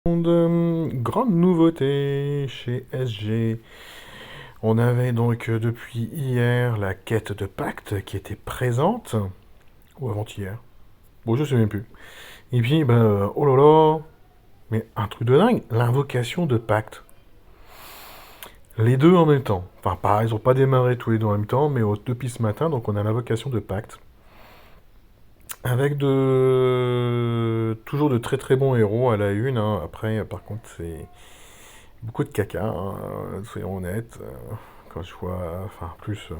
Grande nouveauté chez SG. On avait donc depuis hier la quête de pacte qui était présente, ou avant-hier. Bon, je sais même plus. Et puis, ben, oh là là, mais un truc de dingue, l'invocation de pacte. Les deux en même temps. Enfin, pareil, ils n'ont pas démarré tous les deux en même temps, mais depuis ce matin, donc on a l'invocation de pacte. Avec toujours de très très bons héros à la une, hein. Après, par contre, c'est beaucoup de caca, hein, soyons honnêtes. Quand je vois, enfin, en plus,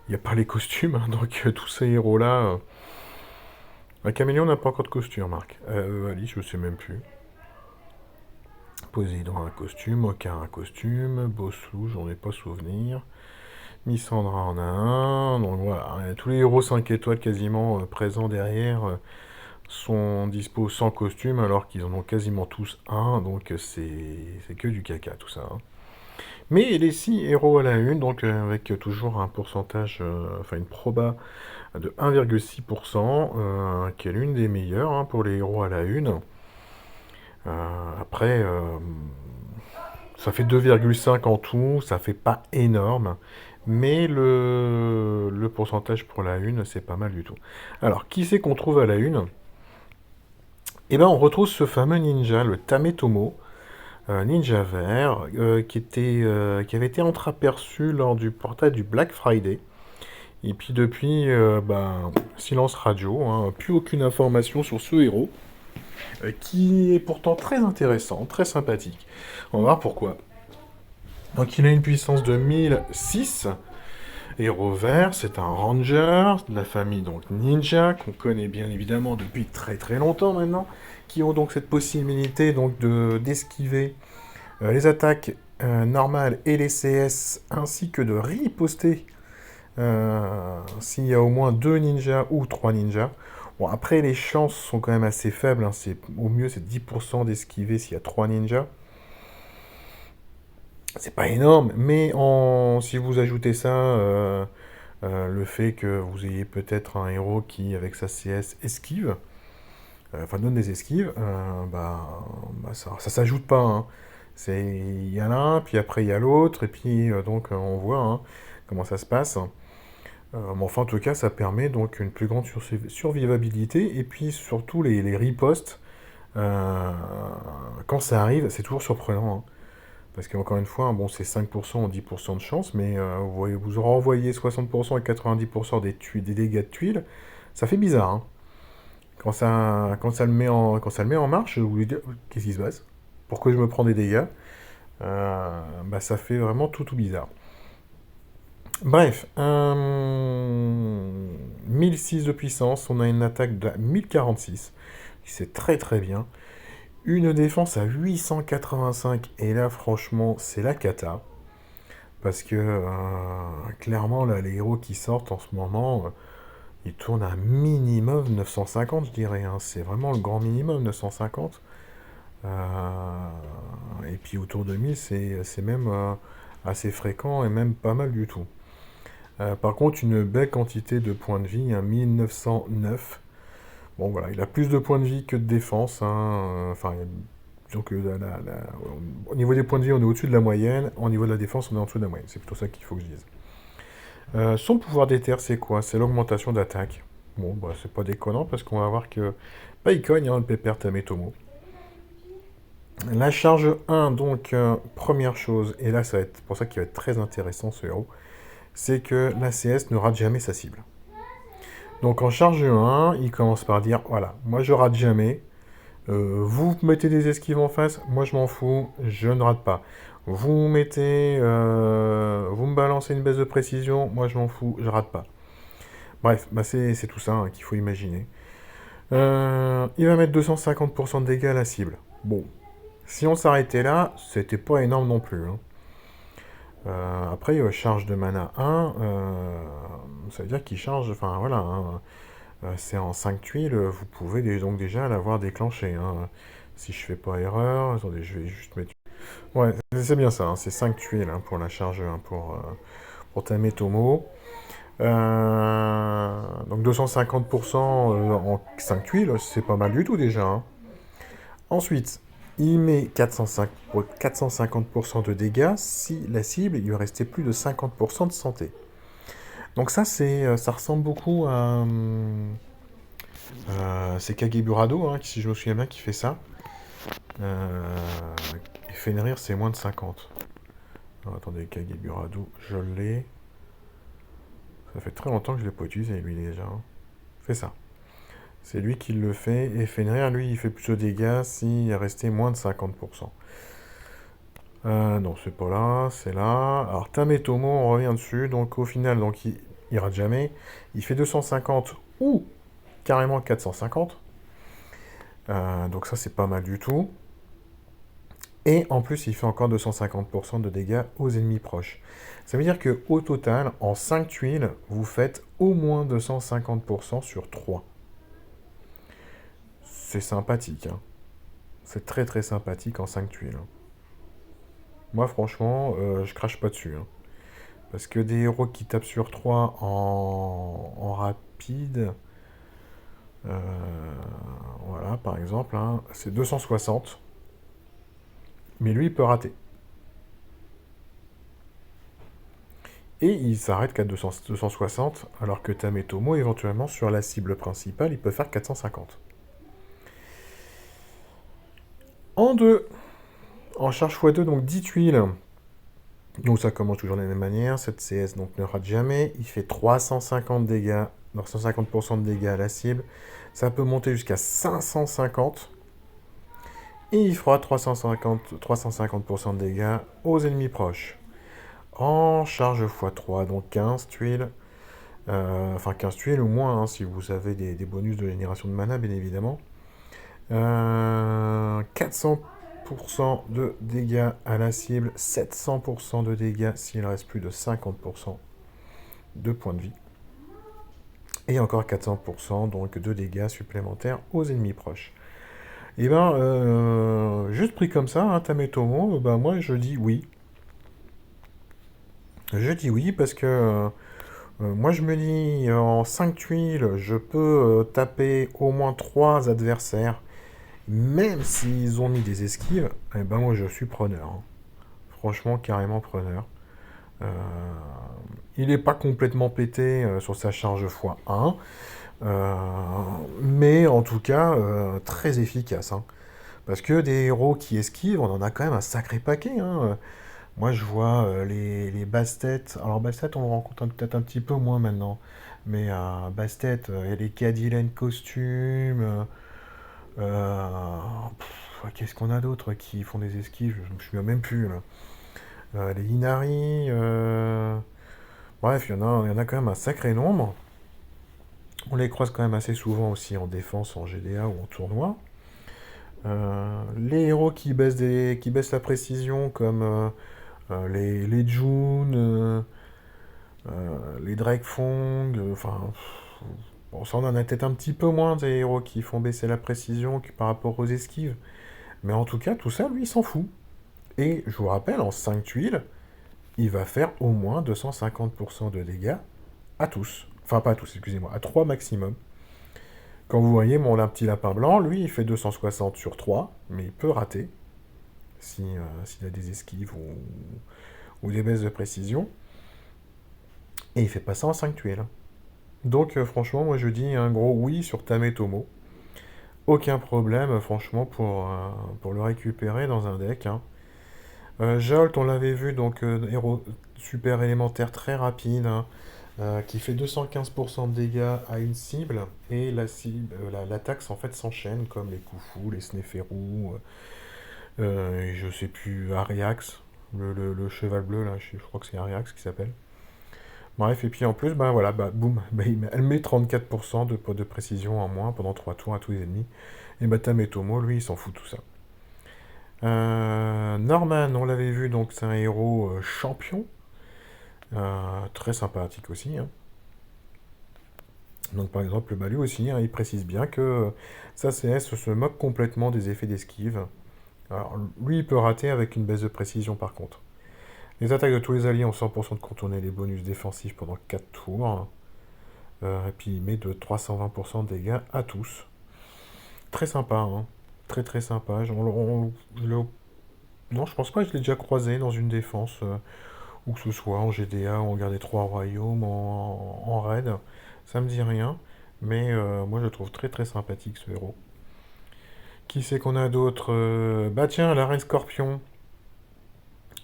il n'y a pas les costumes, hein, donc tous ces héros-là. La Caméléon n'a pas encore de costume, Marc. Alice, je sais même plus. Poséidon a un costume, Oka a un costume, Bosslou, j'en ai pas souvenir. Missandra en a un, donc voilà, hein, tous les héros 5 étoiles quasiment présents derrière sont dispo sans costume, alors qu'ils en ont quasiment tous un, donc c'est que du caca tout ça, hein. Mais les 6 héros à la une, donc avec toujours un pourcentage, enfin une proba de 1,6%, qui est l'une des meilleures, hein, pour les héros à la une. Après, ça fait 2,5 en tout, ça fait pas énorme, mais le pourcentage pour la une, c'est pas mal du tout. Alors, qui c'est qu'on trouve à la une? Eh ben, on retrouve ce fameux ninja, le Tametomo, ninja vert, qui avait été entreaperçu lors du portail du Black Friday. Et puis depuis, ben, silence radio, hein, plus aucune information sur ce héros, qui est pourtant très intéressant, très sympathique. On va voir pourquoi. Donc il a une puissance de 1006, héros vert, c'est un ranger de la famille donc ninja, qu'on connaît bien évidemment depuis très très longtemps maintenant, qui ont donc cette possibilité donc d'esquiver les attaques normales et les CS, ainsi que de riposter s'il y a au moins 2 ninjas ou 3 ninjas. Bon, après, les chances sont quand même assez faibles, hein. Au mieux, c'est 10% d'esquiver s'il y a 3 ninjas. C'est pas énorme, mais si vous ajoutez ça, le fait que vous ayez peut-être un héros qui, avec sa CS, esquive, enfin donne des esquives, bah, ça s'ajoute pas, hein. Il y en a l'un, puis après il y a l'autre, et puis donc on voit, hein, comment ça se passe. Mais enfin, en tout cas, ça permet donc une plus grande survivabilité, et puis surtout les ripostes, euh, quand ça arrive, c'est toujours surprenant, hein. Parce qu'encore une fois, bon, c'est 5% ou 10% de chance, mais vous aurez envoyé 60% et 90% des dégâts de tuiles, ça fait bizarre, hein. Quand ça le met en marche, vous lui dites, qu'est-ce qui se passe? Pourquoi je me prends des dégâts? Bah, ça fait vraiment tout bizarre. Bref, 1006 de puissance, on a une attaque de 1046, c'est très très bien. Une défense à 885, et là franchement c'est la cata. Parce que clairement là, les héros qui sortent en ce moment, ils tournent à minimum 950 je dirais, hein. C'est vraiment le grand minimum 950. Et puis autour de 1000 c'est même assez fréquent et même pas mal du tout. Par contre, une belle quantité de points de vie, un 1909. Bon, voilà, il a plus de points de vie que de défense, hein. Enfin, donc, au niveau des points de vie, on est au-dessus de la moyenne. Au niveau de la défense, on est en dessous de la moyenne. C'est plutôt ça qu'il faut que je dise. Son pouvoir d'éther, c'est quoi? C'est l'augmentation d'attaque. Bon, bah, c'est pas déconnant parce qu'on va voir que. Bah, il cogne, hein, le pépère Tametomo. La charge 1, donc, première chose, et là, ça va être pour ça qu'il va être très intéressant ce héros, c'est que l'ACS ne rate jamais sa cible. Donc en charge 1, il commence par dire, voilà, moi je rate jamais. Vous mettez des esquives en face, moi je m'en fous, je ne rate pas. Vous vous me balancez une baisse de précision, moi je m'en fous, je rate pas. Bref, bah c'est tout ça, hein, qu'il faut imaginer. Il va mettre 250% de dégâts à la cible. Bon, si on s'arrêtait là, c'était pas énorme non plus, hein. Après, charge de mana 1, ça veut dire qu'il charge, enfin voilà, hein, c'est en 5 tuiles, vous pouvez donc déjà l'avoir déclenché, hein. Si je fais pas erreur, attendez, je vais juste mettre... Ouais, c'est bien ça, hein, c'est 5 tuiles, hein, pour la charge, hein, pour Tametomo. Donc 250% en 5 tuiles, c'est pas mal du tout déjà, hein. Ensuite, Il met 450% de dégâts si la cible, il lui restait plus de 50% de santé. Donc ça, ça ressemble beaucoup c'est Kageburado, hein, si je me souviens bien, qui fait ça. Euh, et Fenrir, c'est moins de 50. Alors, attendez, Kageburado, je l'ai. Ça fait très longtemps que je ne l'ai pas utilisé, lui, déjà. Hein. C'est ça. C'est lui qui le fait. Et Fenrir, lui, il fait plus de dégâts s'il est resté moins de 50%. Non, c'est pas là, c'est là. Alors, Tametomo, on revient dessus. Donc, au final, donc, il rate jamais. Il fait 250 ou carrément 450. Donc, ça, c'est pas mal du tout. Et en plus, il fait encore 250% de dégâts aux ennemis proches. Ça veut dire qu'au total, en 5 tuiles, vous faites au moins 250% sur 3. C'est sympathique, hein. C'est très très sympathique en 5 tuiles. Hein. Moi, franchement, je crache pas dessus. Hein. Parce que des héros qui tapent sur 3 en rapide, euh, voilà, par exemple, hein, c'est 260. Mais lui, il peut rater. Et il s'arrête qu'à 260, alors que Tametomo, éventuellement, sur la cible principale, il peut faire 450. En 2, en charge x2, donc 10 tuiles. Donc ça commence toujours de la même manière. Cette CS donc, ne rate jamais. Il fait 350 dégâts, 150% de dégâts à la cible. Ça peut monter jusqu'à 550. Et il fera 350% de dégâts aux ennemis proches. En charge x3, donc 15 tuiles. Enfin 15 tuiles ou moins, hein, si vous avez des bonus de génération de mana, bien évidemment. 400% de dégâts à la cible, 700% de dégâts s'il reste plus de 50% de points de vie. Et encore 400% donc de dégâts supplémentaires aux ennemis proches. Et ben, juste pris comme ça, hein, Tametomo, ben moi je dis oui. Je dis oui parce que moi je me dis en 5 tuiles, je peux taper au moins 3 adversaires. Même s'ils ont mis des esquives, eh ben moi je suis preneur. Hein. Franchement, carrément preneur. Euh, il n'est pas complètement pété sur sa charge x1, mais en tout cas très efficace. Hein. Parce que des héros qui esquivent, on en a quand même un sacré paquet. Hein. Moi je vois les Bastet. Alors Bastet, on le rencontre peut-être un petit peu moins maintenant. Mais Bastet, il y a les Cadillac costumes. Euh, Qu'est-ce qu'on a d'autres qui font des esquives? Je me souviens même plus. Là. Les Inari. Bref, il y en a quand même un sacré nombre. On les croise quand même assez souvent aussi en défense, en GDA ou en tournoi. Les héros qui baissent la précision, comme les June, les Drakefong, enfin. Bon, ça on en a peut-être un petit peu moins des héros qui font baisser la précision par rapport aux esquives. Mais en tout cas, tout ça, lui, il s'en fout. Et je vous rappelle, en 5 tuiles, il va faire au moins 250% de dégâts à tous. Enfin, pas à tous, excusez-moi, à 3 maximum. Quand vous voyez mon petit lapin blanc, lui, il fait 260 sur 3, mais il peut rater s'il a des esquives ou des baisses de précision. Et il fait pas ça en 5 tuiles. Donc, franchement, moi, je dis un gros oui sur Tametomo. Aucun problème, franchement, pour le récupérer dans un deck. Hein. Jolt, on l'avait vu, donc héros super élémentaire très rapide, hein, qui fait 215% de dégâts à une cible, et l'attaque en fait s'enchaîne, comme les Khufu, les Sneferu, et je sais plus, Ariax, le cheval bleu, là, je crois que c'est Ariax qui s'appelle. Bref, et puis en plus, bah voilà, bah, boum, bah, elle met 34% de précision en moins pendant 3 tours à tous les ennemis. Et bah Tametomo, lui, il s'en fout de tout ça. Norman, on l'avait vu, donc c'est un héros champion. Très sympathique aussi. Hein. Donc par exemple, bah, lui aussi, hein, il précise bien que sa CS se moque complètement des effets d'esquive. Alors lui, il peut rater avec une baisse de précision par contre. Les attaques de tous les alliés ont 100% de contourner les bonus défensifs pendant 4 tours. Et puis il met de 320% de dégâts à tous. Très sympa, hein. Très très sympa. Non, je pense pas que je l'ai déjà croisé dans une défense, ou que ce soit en GDA ou en Guerre des Trois Royaumes, en raid. Ça me dit rien, mais moi je le trouve très très sympathique ce héros. Qui c'est qu'on a d'autre? Bah tiens, la Reine Scorpion.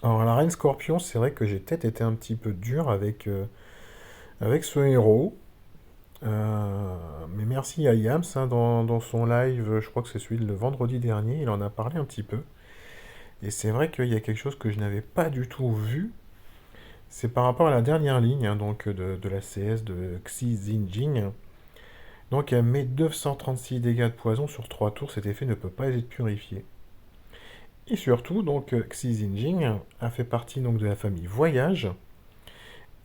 Alors la Reine Scorpion, c'est vrai que j'ai peut-être été un petit peu dur avec ce héros. Mais merci à Yams, hein, dans son live, je crois que c'est celui de le vendredi dernier, il en a parlé un petit peu. Et c'est vrai qu'il y a quelque chose que je n'avais pas du tout vu. C'est par rapport à la dernière ligne, hein, donc de la CS de Xi Jinping. Donc elle met 936 dégâts de poison sur 3 tours, cet effet ne peut pas être purifié. Et surtout, donc Xi Jinping a fait partie donc de la famille Voyage.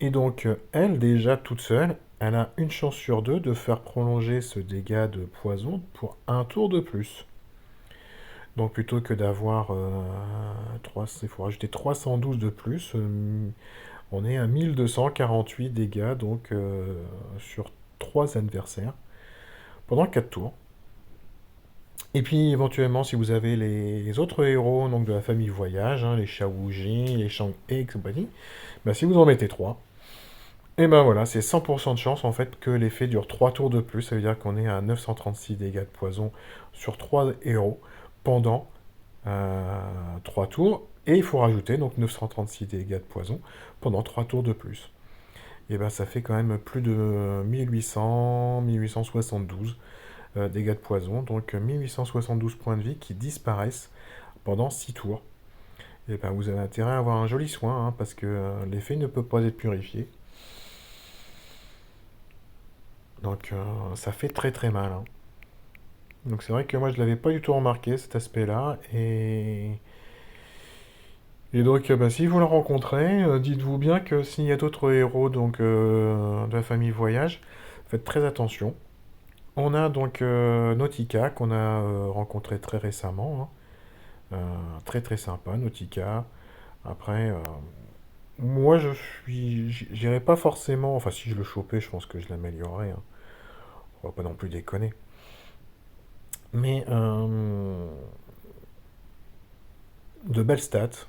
Et donc elle, déjà toute seule, elle a une chance sur deux de faire prolonger ce dégât de poison pour un tour de plus. Donc plutôt que d'avoir 3, il faut rajouter 312 de plus, on est à 1248 dégâts donc sur 3 adversaires pendant 4 tours. Et puis éventuellement, si vous avez les autres héros donc de la famille Voyage, hein, les Shao Ji, les Shang-He et compagnie, bah, si vous en mettez 3, et ben voilà, c'est 100% de chance en fait que l'effet dure 3 tours de plus. Ça veut dire qu'on est à 936 dégâts de poison sur 3 héros pendant 3 tours. Et il faut rajouter donc 936 dégâts de poison pendant 3 tours de plus. Et ben ça fait quand même plus de 1800, 1872 dégâts de poison. Donc 1872 points de vie qui disparaissent pendant 6 tours. Et ben vous avez intérêt à avoir un joli soin, hein, parce que l'effet ne peut pas être purifié. Donc ça fait très très mal, hein. Donc c'est vrai que moi je l'avais pas du tout remarqué cet aspect-là. Et donc bah, si vous le rencontrez, dites-vous bien que s'il y a d'autres héros donc, de la famille Voyage, faites très attention. On a donc Nautica qu'on a rencontré très récemment, hein. Très très sympa Nautica. Après, moi j'irais pas forcément, enfin si je le chopais, je pense que je l'améliorerais, hein. On va pas non plus déconner. Mais de belles stats.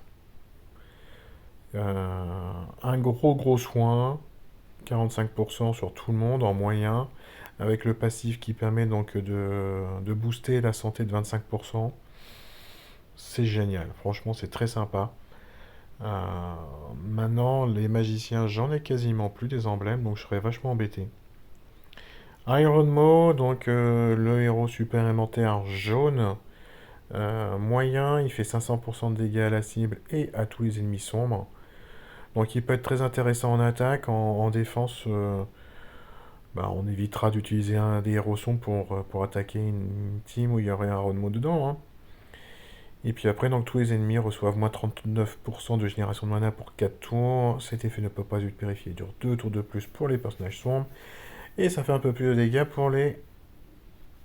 Un gros soin, 45% sur tout le monde en moyen, avec le passif qui permet donc de booster la santé de 25%. C'est génial, franchement c'est très sympa. Maintenant, les magiciens, j'en ai quasiment plus des emblèmes, donc je serais vachement embêté. Iron Mo, donc le héros super élémentaire jaune, moyen, il fait 500% de dégâts à la cible et à tous les ennemis sombres. Donc il peut être très intéressant en attaque, en défense, bah, on évitera d'utiliser un des héros sombres pour attaquer une team où il y aurait un Ronmo dedans, hein. Et puis après, donc tous les ennemis reçoivent moins 39% de génération de mana pour 4 tours. Cet effet ne peut pas être purifié, il dure 2 tours de plus pour les personnages sombres. Et ça fait un peu plus de dégâts pour les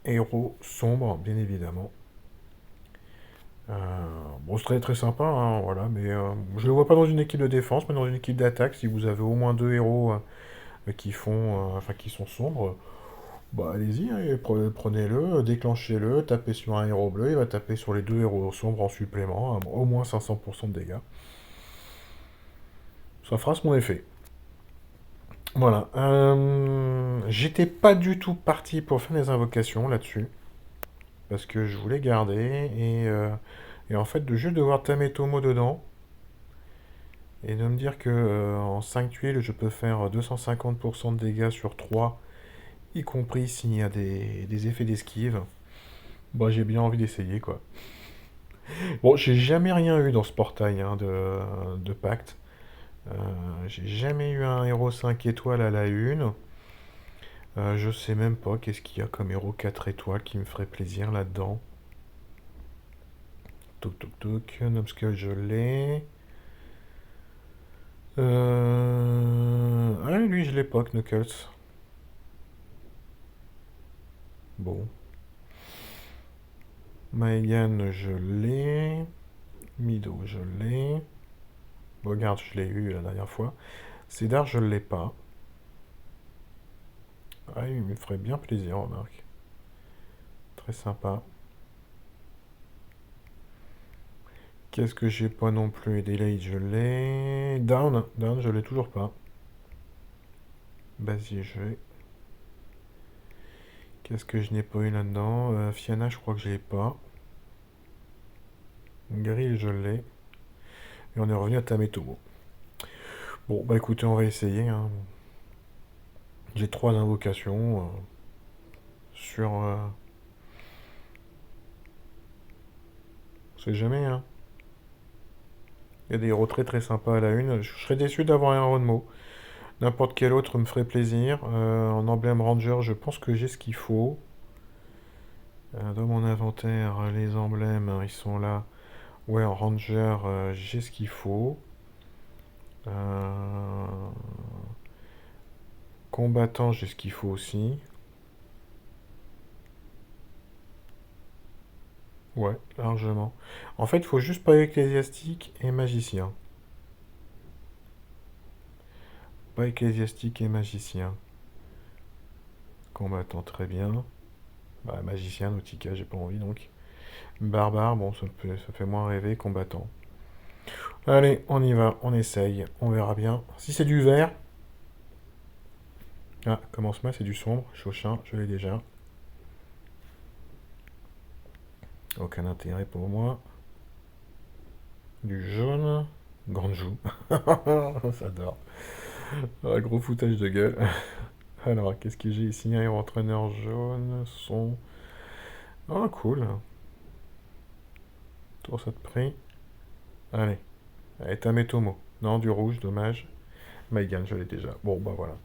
héros sombres, bien évidemment. Euh, bon, c'est très très sympa, hein, voilà, mais je le vois pas dans une équipe de défense, mais dans une équipe d'attaque. Si vous avez au moins 2 héros enfin, qui sont sombres, bah allez-y, hein, et prenez-le, déclenchez-le, tapez sur un héros bleu, il va taper sur les 2 héros sombres en supplément, hein, au moins 500% de dégâts. Ça fera son effet. Voilà. J'étais pas du tout parti pour faire des invocations là-dessus, parce que je voulais garder, et en fait, de juste de voir Tametomo dedans, et de me dire que en 5 tuiles, je peux faire 250% de dégâts sur 3, y compris s'il y a des effets d'esquive, bah j'ai bien envie d'essayer, quoi. Bon, j'ai jamais rien eu dans ce portail, hein, de pacte. Euh, j'ai jamais eu un héros 5 étoiles à la une. Je sais même pas qu'est-ce qu'il y a comme héros 4 étoiles qui me ferait plaisir là-dedans. Toc toc toc, Numbskull je l'ai. Ah, lui je l'ai pas, Knuckles. Bon. Maegan je l'ai. Mido je l'ai. Regarde, je l'ai eu la dernière fois. Cédar je l'ai pas. Ah, il me ferait bien plaisir, remarque. Très sympa. Qu'est-ce que j'ai pas non plus? Daylight, je l'ai. Down, je l'ai toujours pas. Vas-y, je vais. Qu'est-ce que je n'ai pas eu là-dedans? Fiana, je crois que je l'ai pas. Grill, je l'ai. Et on est revenu à Tametomo. Bon, bah écoutez, on va essayer, hein. J'ai 3 invocations sur... on sait jamais, hein. Il y a des héros très très sympas à la une. Je serais déçu d'avoir un Ronmo. N'importe quel autre me ferait plaisir. En emblème Ranger, je pense que j'ai ce qu'il faut. Dans mon inventaire, les emblèmes, ils sont là. Ouais, en Ranger, j'ai ce qu'il faut. Euh, Combattant, j'ai ce qu'il faut aussi. Ouais, largement. En fait, il faut juste pas ecclésiastique et magicien. Pas ecclésiastique et magicien. Combattant, très bien. Bah, magicien, Nautica, j'ai pas envie donc. Barbare, bon, ça fait moins rêver. Combattant. Allez, on y va, on essaye, on verra bien. Si c'est du vert. Ah, commencement, c'est du sombre. Chauchin, je l'ai déjà. Aucun intérêt pour moi. Du jaune. Grandjou. J'adore. Ah, gros foutage de gueule. Alors, qu'est-ce que j'ai ici? Un entraîneur jaune. Son. Ah, cool. Tour ça de prix. Allez. Allez, Tametomo. Non, du rouge, dommage. Maïgan, je l'ai déjà. Bon, bah voilà.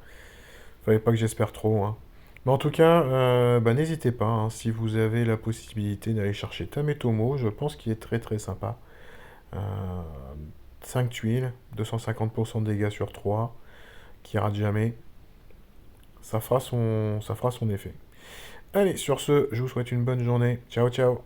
Fallait pas que j'espère trop, hein. Mais en tout cas, bah, n'hésitez pas, hein, si vous avez la possibilité d'aller chercher Tametomo, je pense qu'il est très très sympa. Euh, 5 tuiles, 250% de dégâts sur 3, qui rate jamais. Ça fera son effet. Allez, sur ce, je vous souhaite une bonne journée. Ciao, ciao.